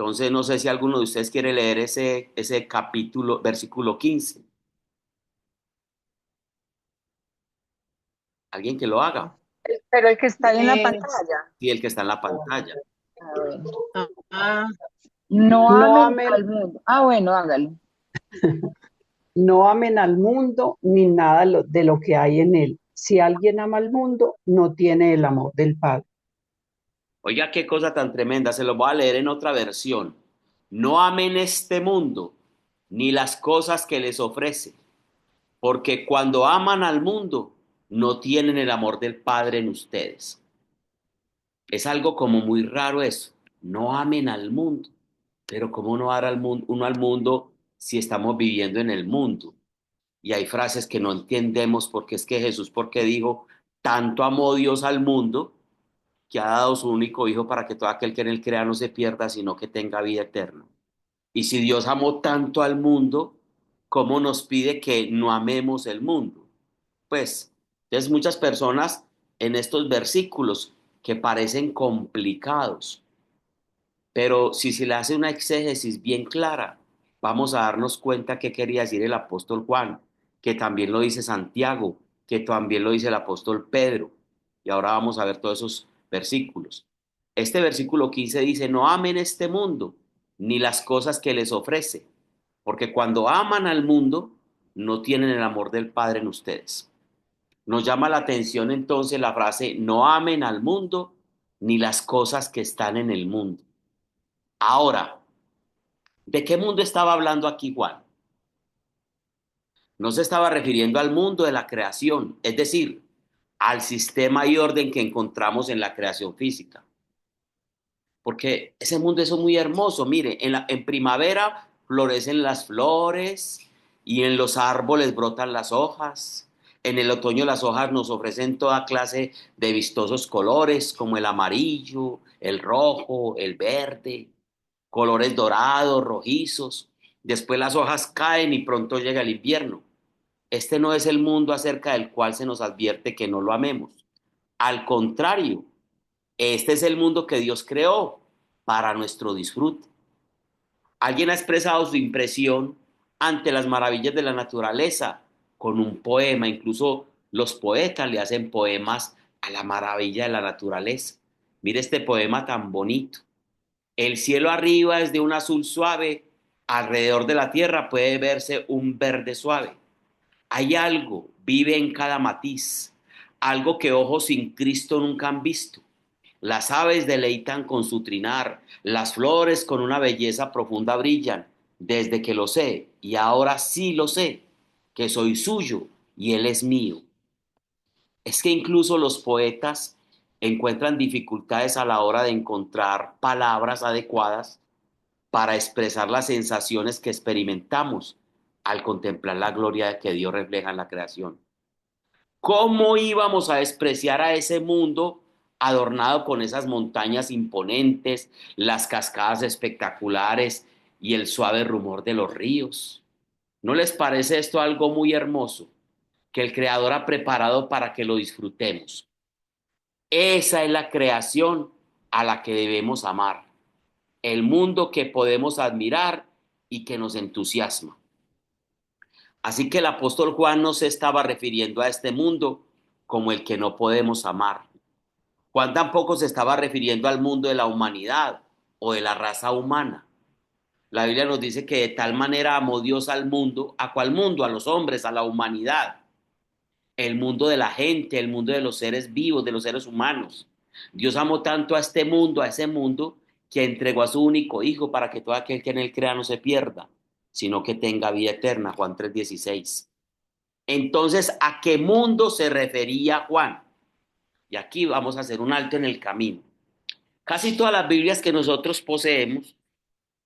Entonces, no sé si alguno de ustedes quiere leer ese capítulo, versículo 15. Alguien que lo haga. Pero el que está ahí en la Eh, pantalla. Sí, el que está en la pantalla. A ver. ah, No no amen amen, al mundo. Ah, bueno, hágalo. no amen al mundo ni nada de lo que hay en él. Si alguien ama al mundo, no tiene el amor del Padre. Oiga, qué cosa tan tremenda. Se lo voy a leer en otra versión. No amen este mundo, ni las cosas que les ofrece, porque cuando aman al mundo, no tienen el amor del Padre en ustedes. Es algo como muy raro eso. No amen al mundo. Pero ¿cómo no dar uno al mundo si estamos viviendo en el mundo? Y hay frases que no entendemos porque es que Jesús, porque dijo, tanto amó Dios al mundo que ha dado su único hijo para que todo aquel que en él crea no se pierda, sino que tenga vida eterna. Y si Dios amó tanto al mundo, ¿cómo nos pide que no amemos el mundo? Pues, entonces muchas personas en estos versículos que parecen complicados, pero si se le hace una exégesis bien clara, vamos a darnos cuenta qué quería decir el apóstol Juan, que también lo dice Santiago, que también lo dice el apóstol Pedro. Y ahora vamos a ver todos esos versículos. Este versículo 15 dice, no amen este mundo, ni las cosas que les ofrece, porque cuando aman al mundo, no tienen el amor del Padre en ustedes. Nos llama la atención entonces la frase, no amen al mundo, ni las cosas que están en el mundo. Ahora, ¿de qué mundo estaba hablando aquí Juan? No se estaba refiriendo al mundo de la creación, es decir, al sistema y orden que encontramos en la creación física. Porque ese mundo es muy hermoso. Mire, en primavera florecen las flores y en los árboles brotan las hojas. En el otoño las hojas nos ofrecen toda clase de vistosos colores como el amarillo, el rojo, el verde, colores dorados, rojizos. Después las hojas caen y pronto llega el invierno. Este no es el mundo acerca del cual se nos advierte que no lo amemos. Al contrario, este es el mundo que Dios creó para nuestro disfrute. Alguien ha expresado su impresión ante las maravillas de la naturaleza con un poema. Incluso los poetas le hacen poemas a la maravilla de la naturaleza. Mire este poema tan bonito. El cielo arriba es de un azul suave, alrededor de la tierra puede verse un verde suave. Hay algo, vive en cada matiz, algo que ojos sin Cristo nunca han visto. Las aves deleitan con su trinar, las flores con una belleza profunda brillan, desde que lo sé, y ahora sí lo sé, que soy suyo y él es mío. Es que incluso los poetas encuentran dificultades a la hora de encontrar palabras adecuadas para expresar las sensaciones que experimentamos al contemplar la gloria que Dios refleja en la creación. ¿Cómo íbamos a despreciar a ese mundo adornado con esas montañas imponentes, las cascadas espectaculares y el suave rumor de los ríos? ¿No les parece esto algo muy hermoso que el Creador ha preparado para que lo disfrutemos? Esa es la creación a la que debemos amar, el mundo que podemos admirar y que nos entusiasma. Así que el apóstol Juan no se estaba refiriendo a este mundo como el que no podemos amar. Juan tampoco se estaba refiriendo al mundo de la humanidad o de la raza humana. La Biblia nos dice que de tal manera amó Dios al mundo. ¿A cuál mundo? A los hombres, a la humanidad. El mundo de la gente, el mundo de los seres vivos, de los seres humanos. Dios amó tanto a este mundo, a ese mundo, que entregó a su único hijo para que todo aquel que en él crea no se pierda, sino que tenga vida eterna. Juan 3:16. Entonces, ¿a qué mundo se refería Juan? Y aquí vamos a hacer un alto en el camino. Casi todas las Biblias que nosotros poseemos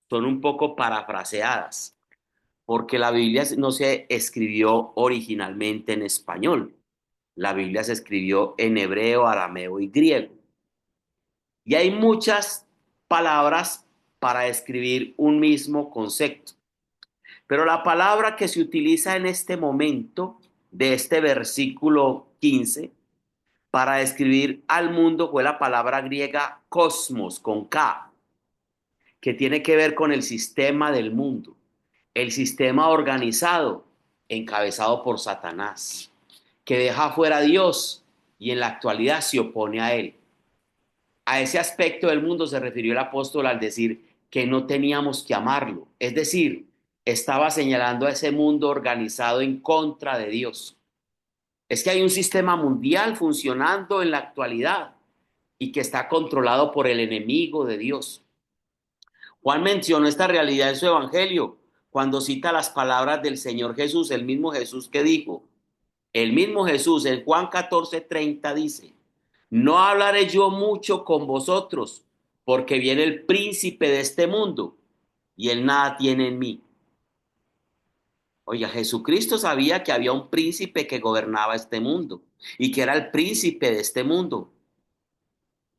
son un poco parafraseadas, porque la Biblia no se escribió originalmente en español. La Biblia se escribió en hebreo, arameo y griego. Y hay muchas palabras para describir un mismo concepto. Pero la palabra que se utiliza en este momento de este versículo 15 para describir al mundo fue la palabra griega cosmos con K, que tiene que ver con el sistema del mundo, el sistema organizado, encabezado por Satanás, que deja fuera a Dios y en la actualidad se opone a él. A ese aspecto del mundo se refirió el apóstol al decir que no teníamos que amarlo. Es decir, estaba señalando a ese mundo organizado en contra de Dios. Es que hay un sistema mundial funcionando en la actualidad y que está controlado por el enemigo de Dios. Juan mencionó esta realidad en su evangelio cuando cita las palabras del Señor Jesús, el mismo Jesús que dijo, el mismo Jesús en Juan 14:30 dice, no hablaré yo mucho con vosotros, porque viene el príncipe de este mundo, y él nada tiene en mí. Oiga, Jesucristo sabía que había un príncipe que gobernaba este mundo, y que era el príncipe de este mundo.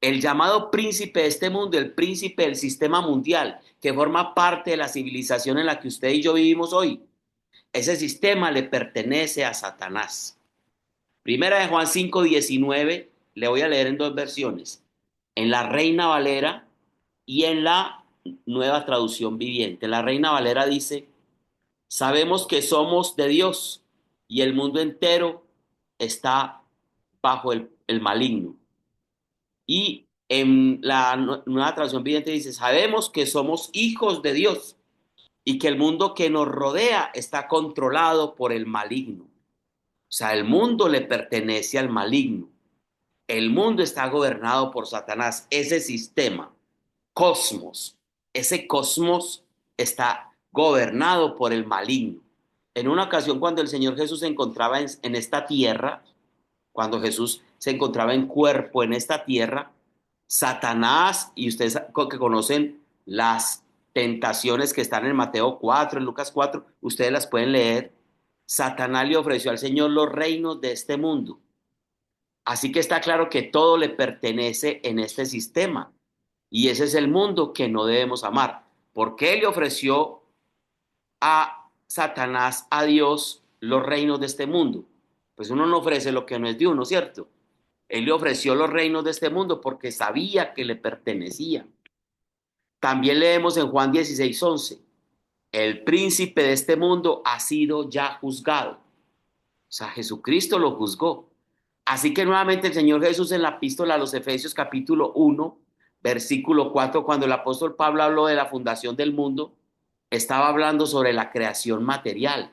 El llamado príncipe de este mundo, el príncipe del sistema mundial, que forma parte de la civilización en la que usted y yo vivimos hoy. Ese sistema le pertenece a Satanás. Primera de Juan 5:19, le voy a leer en dos versiones, en la Reina Valera y en la Nueva Traducción Viviente. La Reina Valera dice, sabemos que somos de Dios y el mundo entero está bajo el maligno. Y en la Nueva Traducción Viviente dice, sabemos que somos hijos de Dios y que el mundo que nos rodea está controlado por el maligno. O sea, el mundo le pertenece al maligno. El mundo está gobernado por Satanás. Ese sistema, cosmos, ese cosmos está gobernado por el maligno. En una ocasión, cuando el Señor Jesús se encontraba en esta tierra, cuando Jesús se encontraba en cuerpo en esta tierra, Satanás, y ustedes que conocen las tentaciones que están en Mateo 4, en Lucas 4, ustedes las pueden leer. Satanás le ofreció al Señor los reinos de este mundo. Así que está claro que todo le pertenece en este sistema. Y ese es el mundo que no debemos amar. ¿Por qué le ofreció a Satanás, a Dios, los reinos de este mundo? Pues uno no ofrece lo que no es de uno, ¿cierto? Él le ofreció los reinos de este mundo porque sabía que le pertenecían. También leemos en Juan 16:11, el príncipe de este mundo ha sido ya juzgado. O sea, Jesucristo lo juzgó. Así que nuevamente el Señor Jesús en la epístola a los Efesios capítulo 1, versículo 4, cuando el apóstol Pablo habló de la fundación del mundo, estaba hablando sobre la creación material.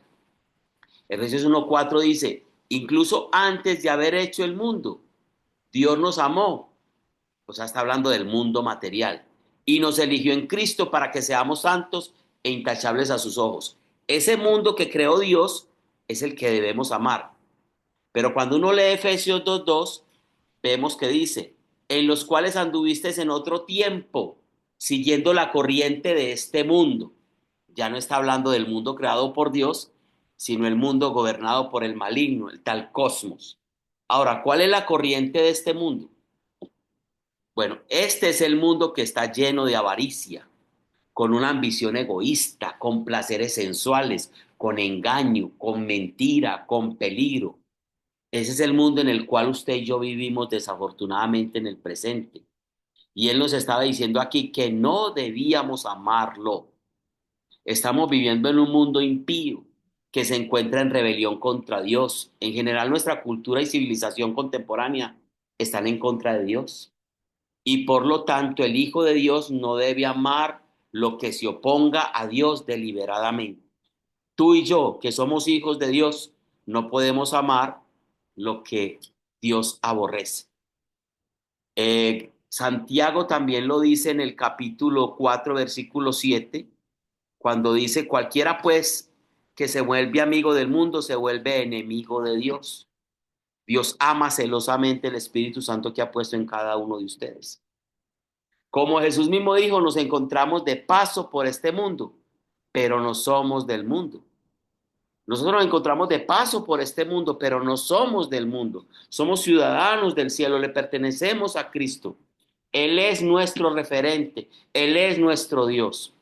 Efesios 1:4 dice, incluso antes de haber hecho el mundo, Dios nos amó, o sea, está hablando del mundo material, y nos eligió en Cristo para que seamos santos e intachables a sus ojos. Ese mundo que creó Dios es el que debemos amar. Pero cuando uno lee Efesios 2:2, vemos que dice, en los cuales anduvisteis en otro tiempo, siguiendo la corriente de este mundo. Ya no está hablando del mundo creado por Dios, sino el mundo gobernado por el maligno, el tal cosmos. Ahora, ¿cuál es la corriente de este mundo? Bueno, este es el mundo que está lleno de avaricia, con una ambición egoísta, con placeres sensuales, con engaño, con mentira, con peligro. Ese es el mundo en el cual usted y yo vivimos desafortunadamente en el presente. Y él nos estaba diciendo aquí que no debíamos amarlo. Estamos viviendo en un mundo impío que se encuentra en rebelión contra Dios. En general, nuestra cultura y civilización contemporánea están en contra de Dios. Y por lo tanto, el Hijo de Dios no debe amar lo que se oponga a Dios deliberadamente. Tú y yo, que somos hijos de Dios, no podemos amar lo que Dios aborrece. Santiago también lo dice en el capítulo 4, versículo 7, cuando dice, cualquiera pues que se vuelve amigo del mundo se vuelve enemigo de Dios. Dios ama celosamente el Espíritu Santo que ha puesto en cada uno de ustedes. Como Jesús mismo dijo, nos encontramos de paso por este mundo, pero no somos del mundo. Nosotros nos encontramos de paso por este mundo, pero no somos del mundo. Somos ciudadanos del cielo, le pertenecemos a Cristo. Él es nuestro referente, Él es nuestro Dios.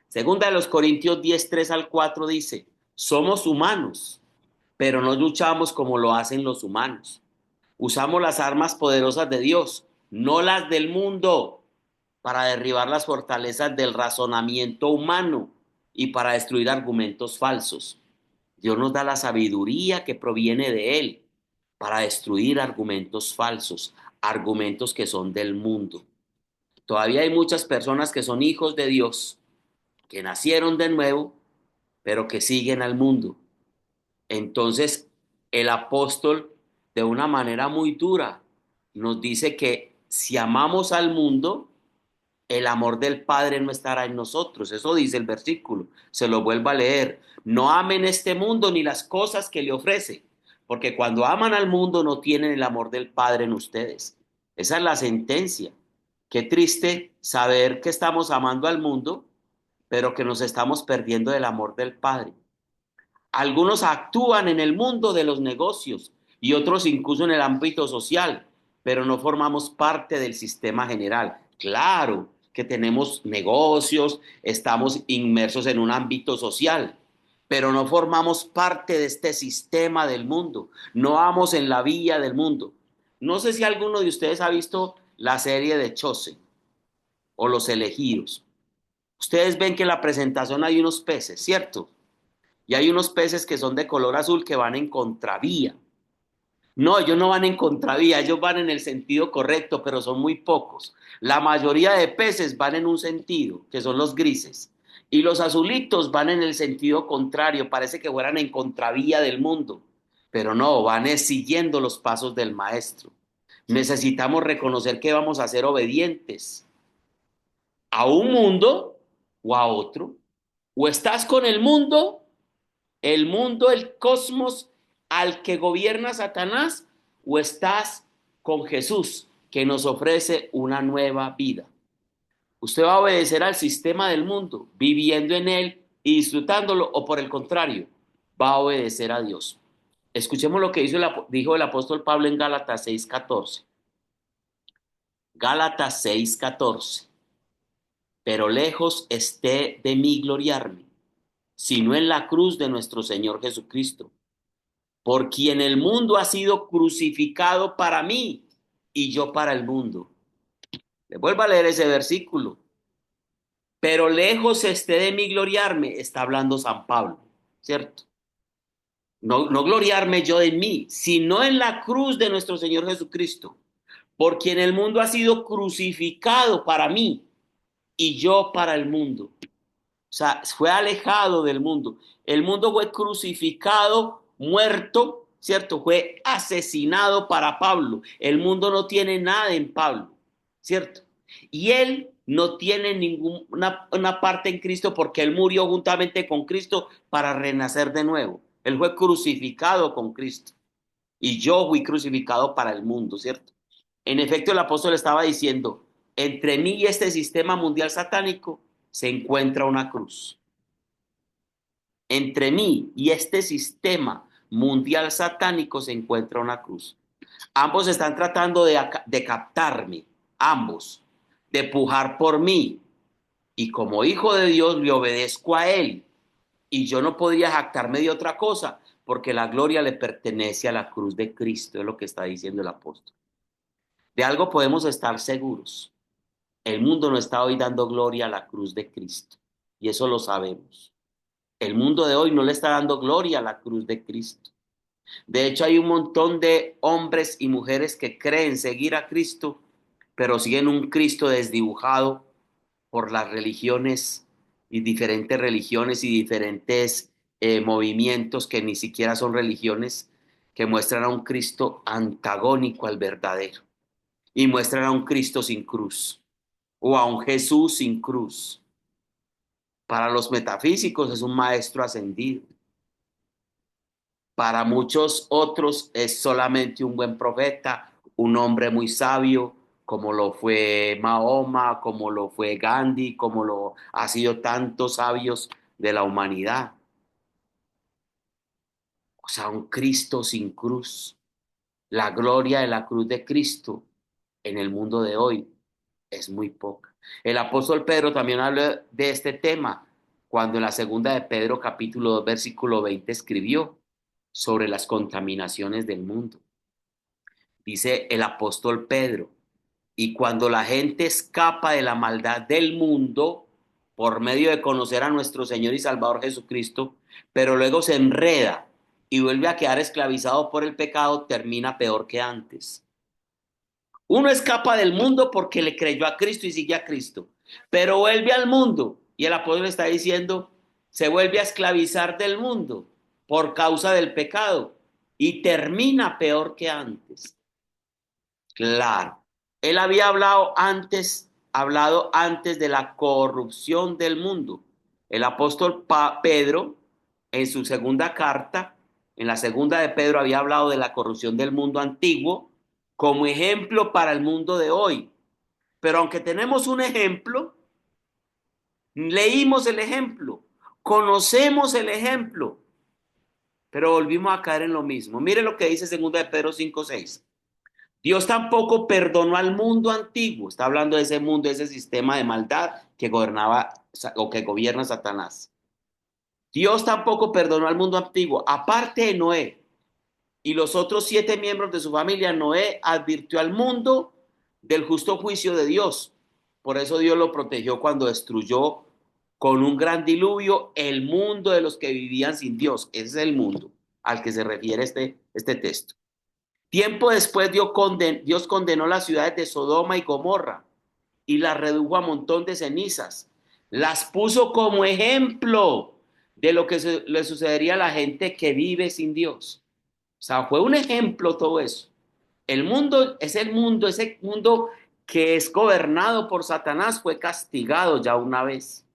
Segunda de los Corintios 10:3-4 dice, somos humanos, pero no luchamos como lo hacen los humanos. Usamos las armas poderosas de Dios, no las del mundo, para derribar las fortalezas del razonamiento humano y para destruir argumentos falsos. Dios nos da la sabiduría que proviene de Él para destruir argumentos falsos, argumentos que son del mundo. Todavía hay muchas personas que son hijos de Dios, que nacieron de nuevo, pero que siguen al mundo. Entonces, el apóstol, de una manera muy dura, nos dice que si amamos al mundo, el amor del Padre no estará en nosotros. Eso dice el versículo. Se lo vuelvo a leer. No amen este mundo ni las cosas que le ofrece, porque cuando aman al mundo no tienen el amor del Padre en ustedes. Esa es la sentencia. Qué triste saber que estamos amando al mundo, pero que nos estamos perdiendo del amor del Padre. Algunos actúan en el mundo de los negocios y otros incluso en el ámbito social, pero no formamos parte del sistema general. Claro que tenemos negocios, estamos inmersos en un ámbito social, pero no formamos parte de este sistema del mundo, no vamos en la vía del mundo. No sé si alguno de ustedes ha visto la serie de Chosen o Los Elegidos. Ustedes ven que en la presentación hay unos peces, ¿cierto? Y hay unos peces que son de color azul que van en contravía. No, ellos no van en contravía, ellos van en el sentido correcto, pero son muy pocos. La mayoría de peces van en un sentido, que son los grises. Y los azulitos van en el sentido contrario, parece que fueran en contravía del mundo. Pero no, van siguiendo los pasos del maestro. Necesitamos reconocer que vamos a ser obedientes a un mundo o a otro. O estás con el mundo, el cosmos al que gobierna Satanás, o estás con Jesús, que nos ofrece una nueva vida. Usted va a obedecer al sistema del mundo, viviendo en él y disfrutándolo, o por el contrario, va a obedecer a Dios. Escuchemos lo que dijo el apóstol Pablo en Gálatas 6:14. Gálatas 6:14. Pero lejos esté de mí gloriarme, sino en la cruz de nuestro Señor Jesucristo, por quien el mundo ha sido crucificado para mí y yo para el mundo. Le vuelvo a leer ese versículo. Pero lejos esté de mí gloriarme, está hablando San Pablo, ¿cierto? No, no gloriarme yo de mí, sino en la cruz de nuestro Señor Jesucristo, por quien el mundo ha sido crucificado para mí y yo para el mundo. O sea, fue alejado del mundo. El mundo fue crucificado, muerto, ¿cierto? Fue asesinado para Pablo. El mundo no tiene nada en Pablo, ¿cierto? Y él no tiene ninguna una parte en Cristo porque él murió juntamente con Cristo para renacer de nuevo. Él fue crucificado con Cristo. Y yo fui crucificado para el mundo, ¿cierto? En efecto, el apóstol estaba diciendo, entre mí y este sistema mundial satánico se encuentra una cruz. Entre mí y este sistema mundial satánico se encuentra una cruz. Ambos están tratando de captarme, ambos, de pujar por mí. Y como hijo de Dios le obedezco a él. Y yo no podría jactarme de otra cosa, porque la gloria le pertenece a la cruz de Cristo, es lo que está diciendo el apóstol. De algo podemos estar seguros. El mundo no está hoy dando gloria a la cruz de Cristo. Y eso lo sabemos. El mundo de hoy no le está dando gloria a la cruz de Cristo. De hecho, hay un montón de hombres y mujeres que creen seguir a Cristo, pero siguen un Cristo desdibujado por las religiones y diferentes movimientos que ni siquiera son religiones, que muestran a un Cristo antagónico al verdadero y muestran a un Cristo sin cruz o a un Jesús sin cruz. Para los metafísicos es un maestro ascendido. Para muchos otros es solamente un buen profeta, un hombre muy sabio, como lo fue Mahoma, como lo fue Gandhi, como lo ha sido tantos sabios de la humanidad. O sea, un Cristo sin cruz. La gloria de la cruz de Cristo en el mundo de hoy es muy poca. El apóstol Pedro también habla de este tema cuando en la segunda de Pedro capítulo 2 versículo 20 escribió sobre las contaminaciones del mundo. Dice el apóstol Pedro, Y cuando la gente escapa de la maldad del mundo por medio de conocer a nuestro Señor y Salvador Jesucristo, pero luego se enreda y vuelve a quedar esclavizado por el pecado, termina peor que antes. Uno escapa del mundo porque le creyó a Cristo y sigue a Cristo, pero vuelve al mundo y el apóstol está diciendo, se vuelve a esclavizar del mundo por causa del pecado y termina peor que antes. Claro, él había hablado antes de la corrupción del mundo. El apóstol Pedro, en su segunda carta, en la segunda de Pedro, había hablado de la corrupción del mundo antiguo como ejemplo para el mundo de hoy. Pero aunque tenemos un ejemplo, leímos el ejemplo, conocemos el ejemplo, pero volvimos a caer en lo mismo. Mire lo que dice segunda de Pedro 5:6. Dios tampoco perdonó al mundo antiguo, está hablando de ese mundo, de ese sistema de maldad que gobernaba o que gobierna Satanás. Dios tampoco perdonó al mundo antiguo, aparte de Noé y los otros 7 miembros de su familia. Noé advirtió al mundo del justo juicio de Dios. Por eso Dios lo protegió cuando destruyó con un gran diluvio el mundo de los que vivían sin Dios. Ese es el mundo al que se refiere este texto. Tiempo después Dios condenó las ciudades de Sodoma y Gomorra y las redujo a montón de cenizas. Las puso como ejemplo de lo que le sucedería a la gente que vive sin Dios. O sea, fue un ejemplo todo eso. Ese mundo que es gobernado por Satanás fue castigado ya una vez.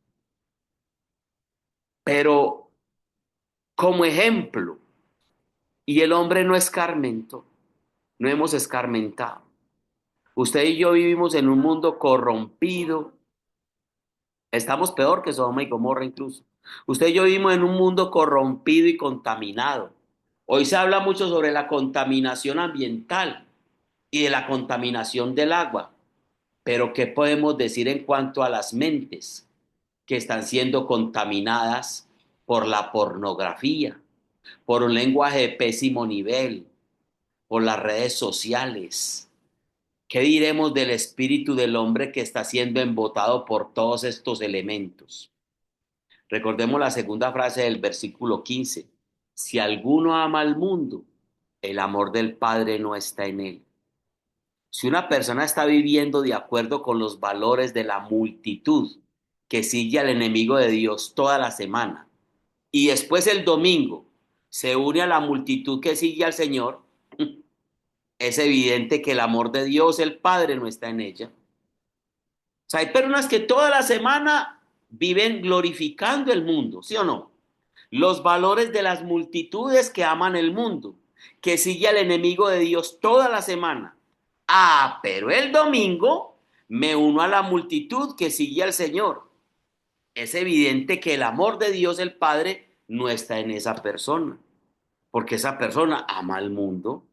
Pero como ejemplo, y el hombre no escarmentó, no hemos escarmentado. Usted y yo vivimos en un mundo corrompido. Estamos peor que Sodoma y Gomorra incluso. Usted y yo vivimos en un mundo corrompido y contaminado. Hoy se habla mucho sobre la contaminación ambiental y de la contaminación del agua. Pero ¿qué podemos decir en cuanto a las mentes que están siendo contaminadas por la pornografía, por un lenguaje de pésimo nivel, por las redes sociales? ¿Qué diremos del espíritu del hombre que está siendo embotado por todos estos elementos? Recordemos la segunda frase del versículo 15. Si alguno ama al mundo, el amor del Padre no está en él. Si una persona está viviendo de acuerdo con los valores de la multitud que sigue al enemigo de Dios toda la semana y después el domingo se une a la multitud que sigue al Señor, es evidente que el amor de Dios, el Padre, no está en ella. O sea, hay personas que toda la semana viven glorificando el mundo, ¿sí o no? Los valores de las multitudes que aman el mundo, que sigue al enemigo de Dios toda la semana. Ah, pero el domingo me uno a la multitud que sigue al Señor. Es evidente que el amor de Dios, el Padre, no está en esa persona, porque esa persona ama al mundo.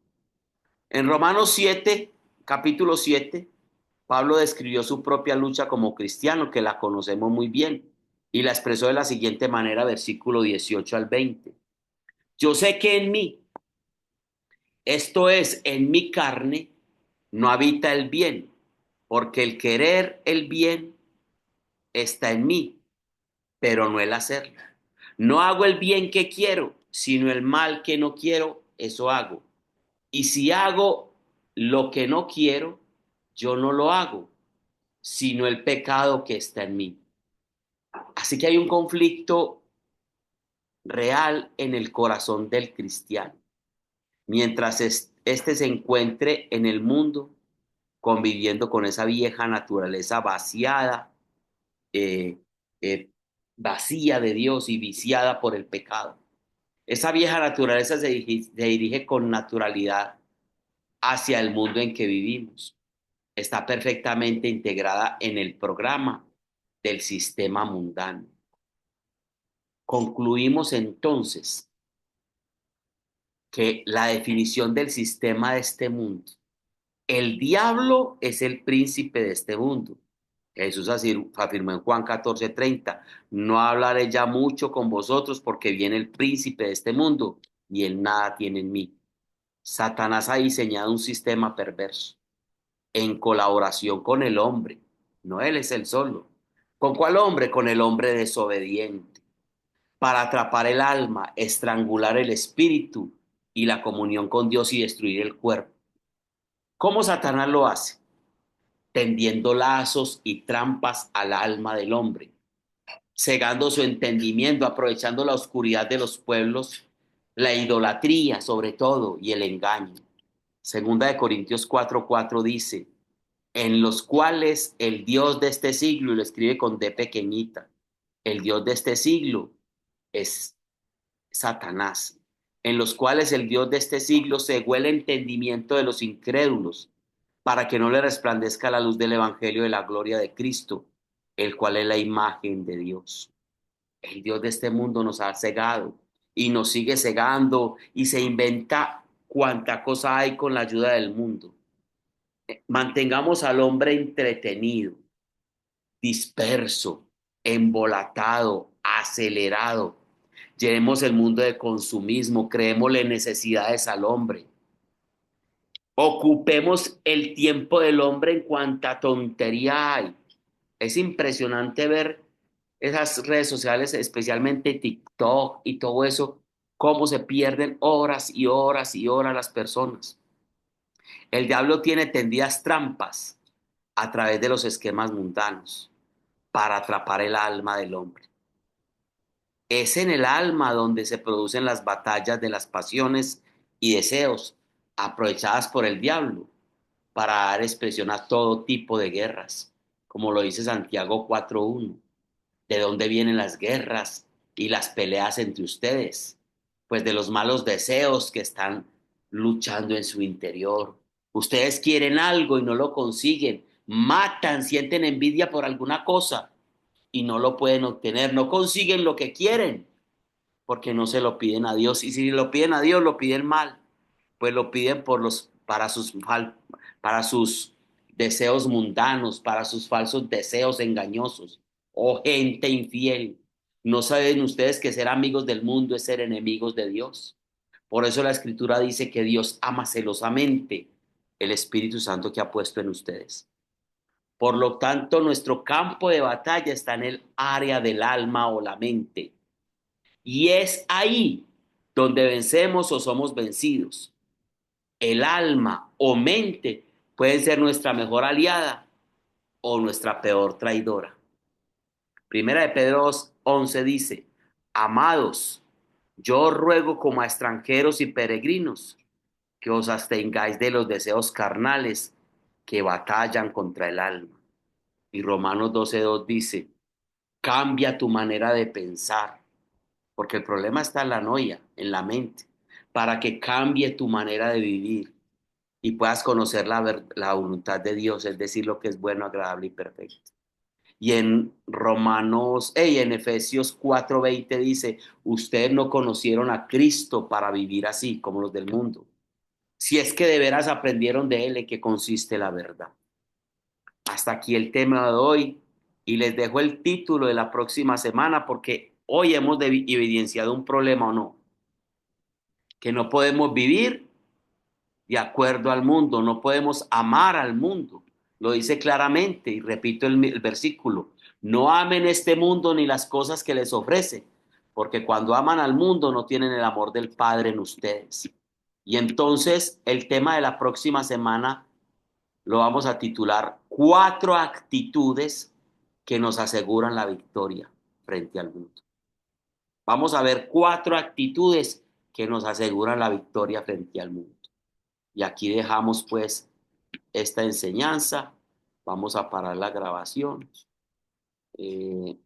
En Romanos 7, capítulo 7, Pablo describió su propia lucha como cristiano, que la conocemos muy bien, y la expresó de la siguiente manera, versículo 18 al 20. Yo sé que en mí, esto es, en mi carne, no habita el bien, porque el querer el bien está en mí, pero no el hacerlo. No hago el bien que quiero, sino el mal que no quiero, eso hago. Y si hago lo que no quiero, yo no lo hago, sino el pecado que está en mí. Así que hay un conflicto real en el corazón del cristiano. Mientras éste se encuentre en el mundo, conviviendo con esa vieja naturaleza eh, eh, vacía de Dios y viciada por el pecado. Esa vieja naturaleza se dirige con naturalidad hacia el mundo en que vivimos. Está perfectamente integrada en el programa del sistema mundano. Concluimos entonces que la definición del sistema de este mundo, el diablo es el príncipe de este mundo. Jesús afirmó en Juan 14:30, no hablaré ya mucho con vosotros porque viene el príncipe de este mundo y él nada tiene en mí. Satanás ha diseñado un sistema perverso. en colaboración con el hombre. No él es el solo. ¿Con cuál hombre? Con el hombre desobediente, para atrapar el alma, estrangular el espíritu y la comunión con Dios y destruir el cuerpo. ¿Cómo Satanás lo hace? Tendiendo lazos y trampas al alma del hombre, cegando su entendimiento, aprovechando la oscuridad de los pueblos, la idolatría sobre todo y el engaño. Segunda de Corintios 4:4 dice, en los cuales el Dios de este siglo, y lo escribe con D pequeñita, el Dios de este siglo es Satanás, en los cuales el Dios de este siglo cegó el entendimiento de los incrédulos, para que no le resplandezca la luz del Evangelio de la gloria de Cristo, el cual es la imagen de Dios. El Dios de este mundo nos ha cegado y nos sigue cegando y se inventa cuanta cosa hay con la ayuda del mundo. Mantengamos al hombre entretenido, disperso, embolatado, acelerado. Llenemos el mundo de consumismo, creémosle necesidades al hombre. Ocupemos el tiempo del hombre en cuanta tontería hay. Es impresionante ver esas redes sociales, especialmente TikTok y todo eso, cómo se pierden horas y horas y horas las personas. El diablo tiene tendidas trampas a través de los esquemas mundanos para atrapar el alma del hombre. Es en el alma donde se producen las batallas de las pasiones y deseos aprovechadas por el diablo para dar expresión a todo tipo de guerras, como lo dice Santiago 4:1. ¿De dónde vienen las guerras y las peleas entre ustedes? Pues de los malos deseos que están luchando en su interior. Ustedes quieren algo y no lo consiguen, matan, sienten envidia por alguna cosa y no lo pueden obtener, no consiguen lo que quieren porque no se lo piden a Dios. Y si lo piden a Dios, lo piden mal, pues lo piden para sus deseos mundanos, para sus falsos deseos engañosos. Oh gente infiel, ¿no saben ustedes que ser amigos del mundo es ser enemigos de Dios? Por eso la Escritura dice que Dios ama celosamente el Espíritu Santo que ha puesto en ustedes. Por lo tanto, nuestro campo de batalla está en el área del alma o la mente. Y es ahí donde vencemos o somos vencidos. El alma o mente pueden ser nuestra mejor aliada o nuestra peor traidora. Primera de Pedro 11 dice, amados, yo os ruego como a extranjeros y peregrinos que os abstengáis de los deseos carnales que batallan contra el alma. Y Romanos 12:2 dice, cambia tu manera de pensar, porque el problema está en la noia, en la mente, para que cambie tu manera de vivir y puedas conocer la voluntad de Dios, es decir, lo que es bueno, agradable y perfecto. Y en Efesios 4:20 dice, ustedes no conocieron a Cristo para vivir así como los del mundo. Si es que de veras aprendieron de Él en qué consiste la verdad. Hasta aquí el tema de hoy y les dejo el título de la próxima semana porque hoy hemos evidenciado un problema o no, que no podemos vivir de acuerdo al mundo, no podemos amar al mundo. Lo dice claramente y repito el versículo, no amen este mundo ni las cosas que les ofrece, porque cuando aman al mundo no tienen el amor del Padre en ustedes. Y entonces el tema de la próxima semana lo vamos a titular Cuatro actitudes que nos aseguran la victoria frente al mundo. Vamos a ver cuatro actitudes que nos aseguran la victoria frente al mundo. Y aquí dejamos pues esta enseñanza. Vamos a parar la grabación. Eh,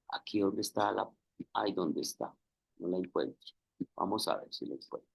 aquí donde está la... Ay, ¿dónde está? No la encuentro. Vamos a ver si la encuentro.